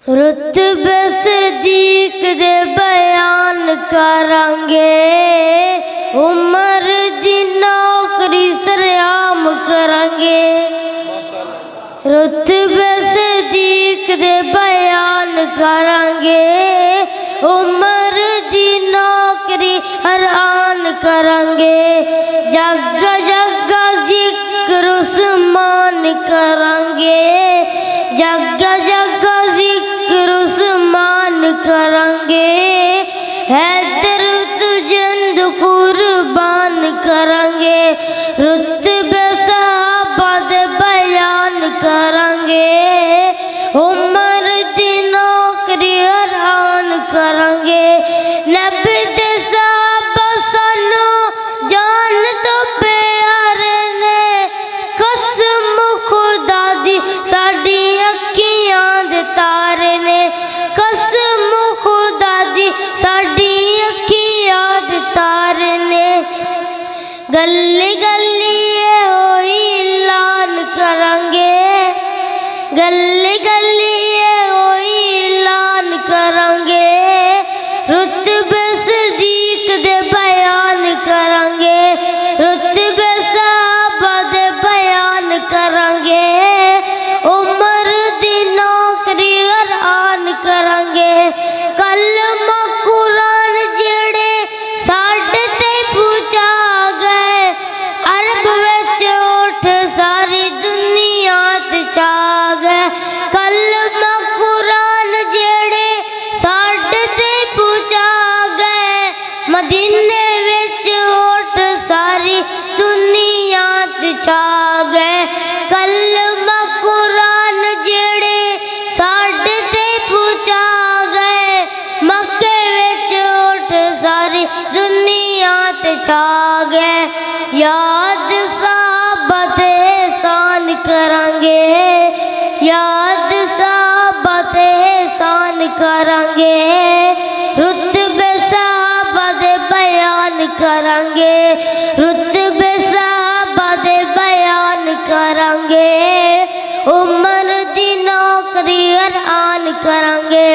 रुतबे सिद्दीक़ दे बयान करांगे, उमर दी नौकरी सरेआम करांगे। रुतबे सिद्दीक़ दे बयान करांगे, उमर दी नौकरी हरान करांगे। जग्गा जग्गा ज़िक्र उस्मान करांगे, जग्गा जग्गा ज़िक्र उस्मान करांगे। हैदर तुझंद कुर्बान करांगे, रुतबे सहाबा दे बयान करांगे, उमर दी नौकरी हरान करांगे। नबी दे सहाबा सानू जान तो प्यारे ने, कसम खुदा दी साडी अखियां दे तारे ने, कसम खुदा दी साडी अखियां दे तारे ने। गली गली होई ऐलान करांगे, गली गली होई ऐलान करांगे। रुतबे सिद्दीक़ दे बयान करांगे, रुतबे सहाबा दे बयान करांगे, उमर दी नौकरी हरान करांगे। कलमा कुरान जेड़े साढ़े ते पूजा गए, अरब विच उठ सारी दुनिया ते छा गए। कलमा कुरान जेड़े साढ़े ते पूजा गए, मदीने विच उठ सारी दुनिया ते छा गए। कलमा कुरान जेड़े साढ़े ते पूजा गए, मक्के विच उठ सारी दुनिया ते छा गए। याद सहाबा ते एहसान करांगे, याद सहाबा ते एहसान करांगे। रुतबे सहाबा दे बयान करांगे, रुतबे सहाबा दे बयान करांगे, उमर दी नौकरी हरान करांगे।